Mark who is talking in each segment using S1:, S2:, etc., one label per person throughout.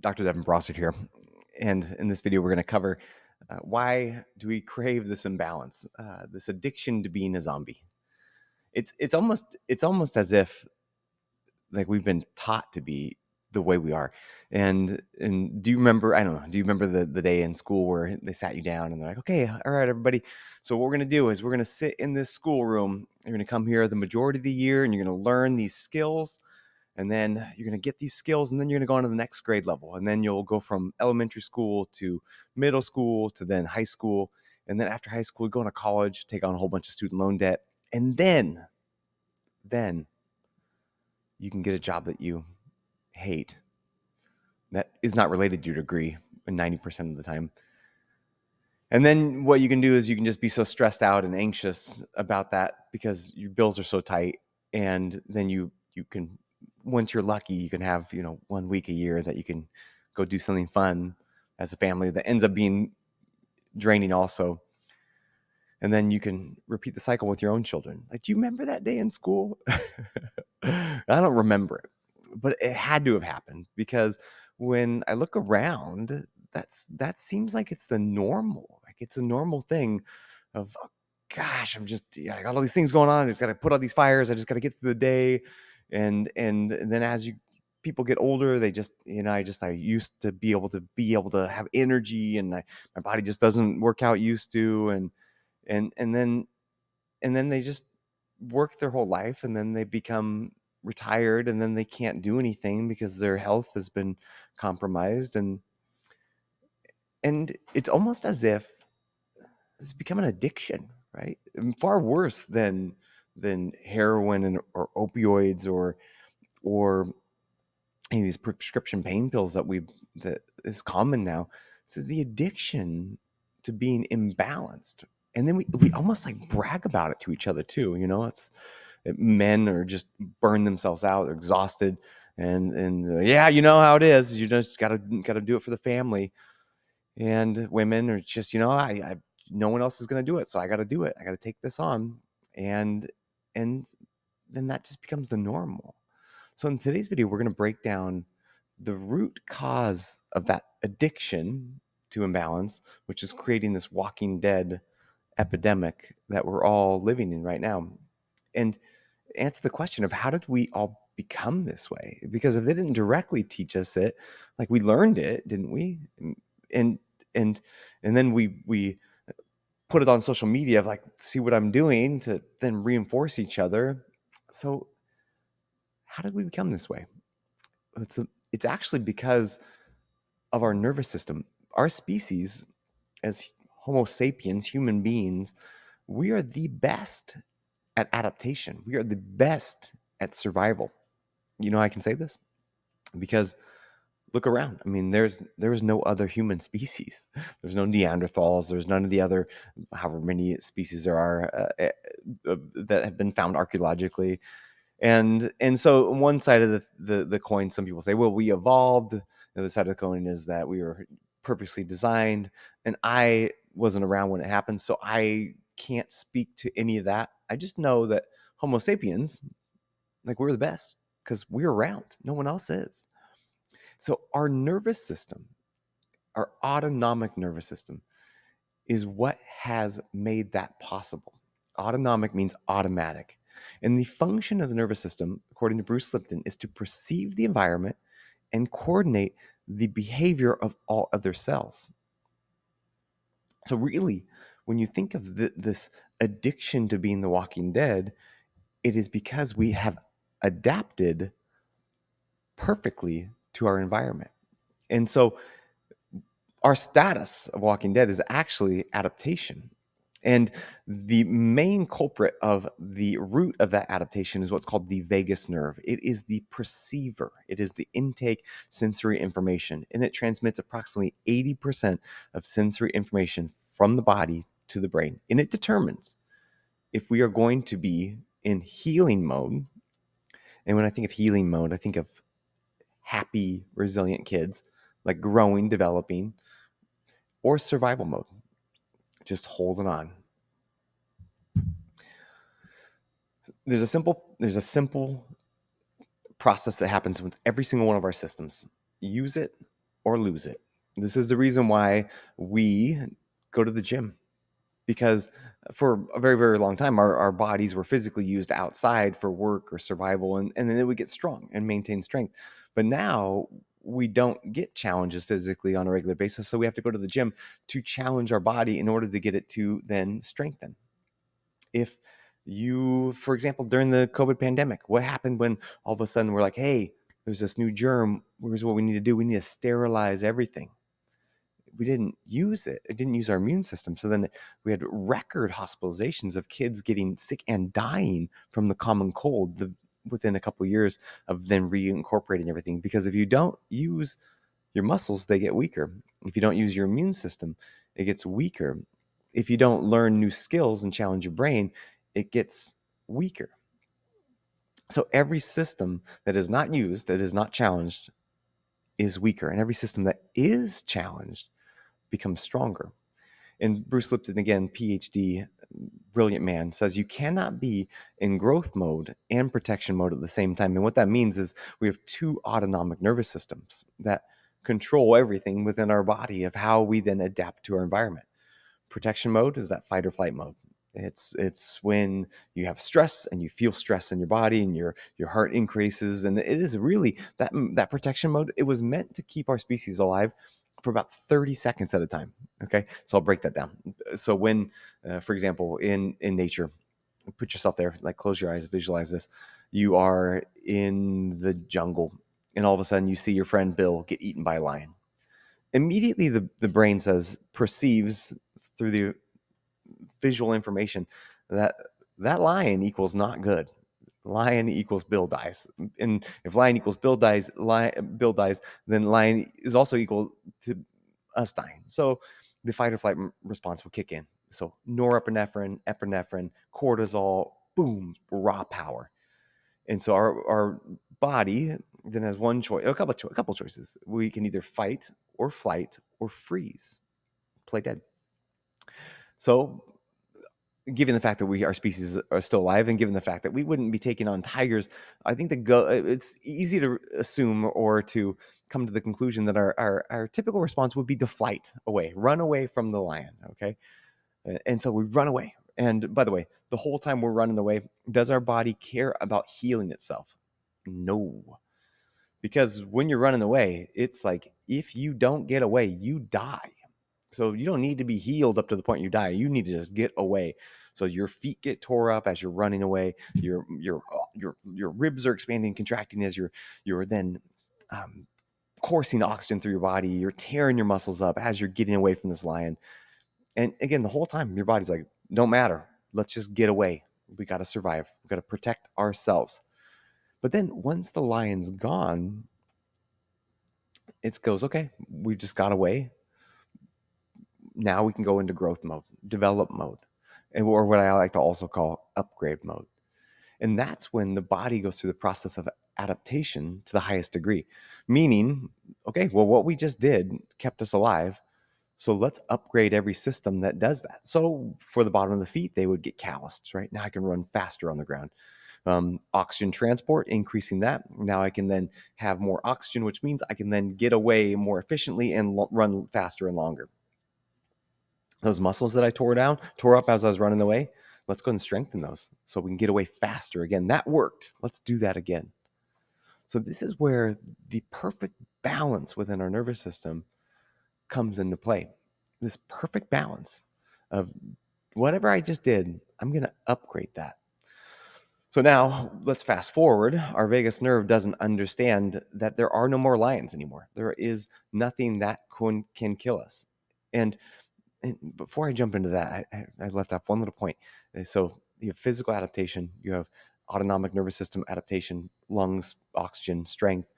S1: Dr. Devin Discusses here. And in this video, we're going to cover why do we crave this imbalance, this addiction to being a zombie. It's almost as if like we've been taught to be the way we are. And do you remember, I don't know, do you remember the day in school where they sat you down and they're like, okay, all right, everybody. So what we're going to do is we're going to sit in this schoolroom. You're going to come here the majority of the year and you're going to learn these skills. And then you're going to get these skills, and then you're going to go on to the next grade level. And then you'll go from elementary school to middle school to then high school. And then after high school, you go into college, take on a whole bunch of student loan debt. And then you can get a job that you hate that is not related to your degree 90% of the time. And then what you can do is you can just be so stressed out and anxious about that because your bills are so tight. And then you can, once you're lucky, you can have, 1 week a year that you can go do something fun as a family that ends up being draining also. And then you can repeat the cycle with your own children. Like, do you remember that day in school? I don't remember it, but it had to have happened because when I look around, that seems like it's the normal. Like it's a normal thing of, oh, gosh, I got all these things going on. I just got to put out these fires. I just got to get through the day. And then as people get older, they just, I used to be able to have energy, and my body just doesn't work out used to. And then they just work their whole life, and then they become retired, and then they can't do anything because their health has been compromised, and it's almost as if it's become an addiction, right? And far worse than heroin or opioids or any of these prescription pain pills that is common now. So the addiction to being imbalanced. And then we almost like brag about it to each other too. Men are just burn themselves out. They're exhausted. And yeah, you know how it is. You just gotta do it for the family. And women are just, I no one else is gonna do it, so I gotta do it. I gotta take this on. And then that just becomes the normal. So in today's video, we're going to break down the root cause of that addiction to imbalance, which is creating this Walking Dead epidemic that we're all living in right now. And answer the question of how did we all become this way? Because if they didn't directly teach us it, like we learned it, didn't we? And and and then we put it on social media of like, see what I'm doing, to then reinforce each other. So how did we become this way? It's actually because of our nervous system. Our species, as Homo sapiens, human beings, we are the best at adaptation. We are the best at survival. You know how I can say this? Because look around. I mean, there's no other human species. There's no Neanderthals. There's none of the other, however many species there are that have been found archaeologically. And so on one side of the coin, some people say, well, we evolved. The other side of the coin is that we were purposely designed. And I wasn't around when it happened, so I can't speak to any of that. I just know that Homo sapiens, like, we're the best because we're around. No one else is. So our nervous system, our autonomic nervous system, is what has made that possible. Autonomic means automatic. And the function of the nervous system, according to Bruce Lipton, is to perceive the environment and coordinate the behavior of all other cells. So really, when you think of this addiction to being the Walking Dead, it is because we have adapted perfectly to our environment. And so our status of Walking Dead is actually adaptation. And the main culprit of the root of that adaptation is what's called the vagus nerve. It is the perceiver. It is the intake sensory information, and it transmits approximately 80% of sensory information from the body to the brain. And it determines if we are going to be in healing mode. And when I think of healing mode, I think of happy, resilient kids, like growing, developing, or survival mode, just holding on. There's a simple process that happens with every single one of our systems. Use it or lose it. This is the reason why we go to the gym, because for a very, very long time, our bodies were physically used outside for work or survival, and then they would get strong and maintain strength. But now we don't get challenges physically on a regular basis. So we have to go to the gym to challenge our body in order to get it to then strengthen. If you, for example, during the COVID pandemic, what happened when all of a sudden we're like, hey, there's this new germ. Here's what we need to do. We need to sterilize everything. We didn't use it. It didn't use our immune system. So then we had record hospitalizations of kids getting sick and dying from the common cold within a couple of years of then reincorporating everything. Because if you don't use your muscles, they get weaker. If you don't use your immune system, it gets weaker. If you don't learn new skills and challenge your brain, it gets weaker. So every system that is not used, that is not challenged, is weaker. And every system that is challenged becomes stronger. And Bruce Lipton, again, PhD, brilliant man, says you cannot be in growth mode and protection mode at the same time. And what that means is we have two autonomic nervous systems that control everything within our body of how we then adapt to our environment. Protection mode is that fight or flight mode. It's when you have stress and you feel stress in your body and your heart increases, and it is really that protection mode. It was meant to keep our species alive for about 30 seconds at a time. Okay, so I'll break that down. So when, for example, in nature, put yourself there, like close your eyes, visualize this. You are in the jungle, and all of a sudden you see your friend Bill get eaten by a lion. Immediately, the brain perceives through the visual information that that lion equals not good. Lion equals Bill dies, and if lion equals Bill dies, Bill dies, then lion is also equal to us dying. So the fight or flight response will kick in. So norepinephrine, epinephrine, cortisol, boom, raw power. And so our body then has one choice, a couple choices. We can either fight or flight or freeze, play dead. So given the fact that our species are still alive, and given the fact that we wouldn't be taking on tigers, I think it's easy to assume or to come to the conclusion that our typical response would be to flight away, run away from the lion. Okay. And so we run away. And by the way, the whole time we're running away, does our body care about healing itself? No. Because when you're running away, it's like if you don't get away, you die. So you don't need to be healed up to the point you die. You need to just get away. So your feet get tore up as you're running away. Your ribs are expanding, contracting as you're then coursing oxygen through your body. You're tearing your muscles up as you're getting away from this lion. And again, the whole time your body's like, don't matter. Let's just get away. We got to survive. We got to protect ourselves. But then once the lion's gone, it goes, okay, we just got away. Now we can go into growth mode, develop mode, or what I like to also call upgrade mode. And that's when the body goes through the process of adaptation to the highest degree. Meaning, okay, well, what we just did kept us alive. So let's upgrade every system that does that. So for the bottom of the feet, they would get calloused, right? Now I can run faster on the ground. Oxygen transport, increasing that. Now I can then have more oxygen, which means I can then get away more efficiently and run faster and longer. Those muscles that I tore up as I was running away, let's go and strengthen those so we can get away faster again. That worked. Let's do that again. So this is where the perfect balance within our nervous system comes into play. This perfect balance of whatever I just did, I'm going to upgrade that. So now let's fast forward. Our vagus nerve doesn't understand that there are no more lions anymore. There is nothing that can kill us. And before I jump into that, I left off one little point. So you have physical adaptation, you have autonomic nervous system adaptation, lungs, oxygen, strength,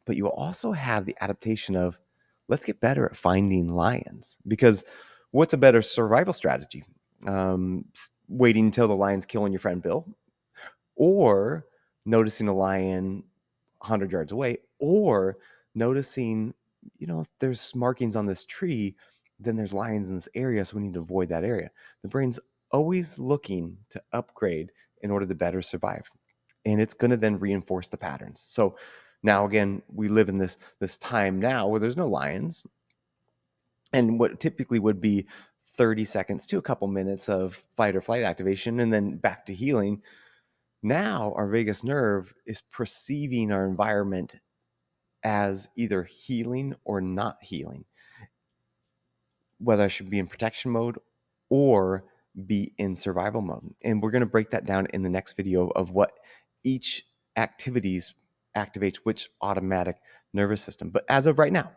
S1: but you also have the adaptation of let's get better at finding lions. Because what's a better survival strategy? Waiting until the lion's killing your friend Bill, or noticing a lion 100 yards away, or noticing, if there's markings on this tree, then there's lions in this area, so we need to avoid that area. The brain's always looking to upgrade in order to better survive, and it's going to then reinforce the patterns. So Now, again, we live in this time now where there's no lions, and what typically would be 30 seconds to a couple minutes of fight or flight activation and then back to healing. Now our vagus nerve is perceiving our environment as either healing or not healing, whether I should be in protection mode or be in survival mode. And we're going to break that down in the next video of what each activities activates which automatic nervous system. But as of right now,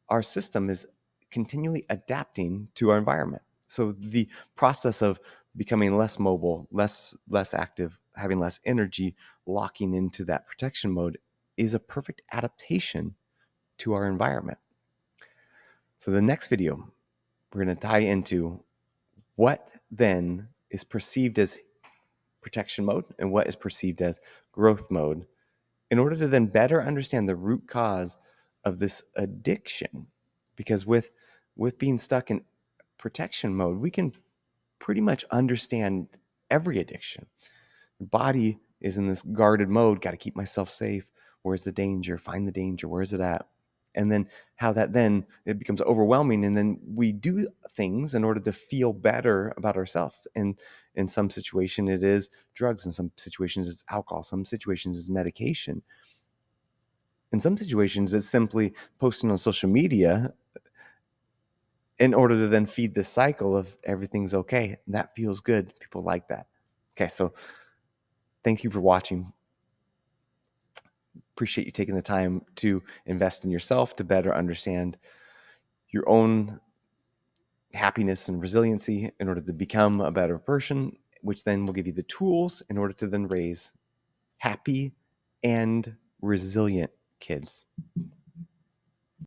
S1: our system is continually adapting to our environment. So the process of becoming less mobile, less active, having less energy, locking into that protection mode is a perfect adaptation to our environment. So the next video, we're going to tie into what then is perceived as protection mode and what is perceived as growth mode in order to then better understand the root cause of this addiction. Because with being stuck in protection mode, we can pretty much understand every addiction. Your body is in this guarded mode, got to keep myself safe. Where's the danger? Find the danger. Where is it at? And then how that then it becomes overwhelming, and then we do things in order to feel better about ourselves. And in some situation it is drugs, in some situations it's alcohol, some situations it's medication, in some situations it's simply posting on social media in order to then feed the cycle of everything's okay. That feels good. People like that. Okay, so thank you for watching. Appreciate you taking the time to invest in yourself to better understand your own happiness and resiliency in order to become a better person, which then will give you the tools in order to then raise happy and resilient kids.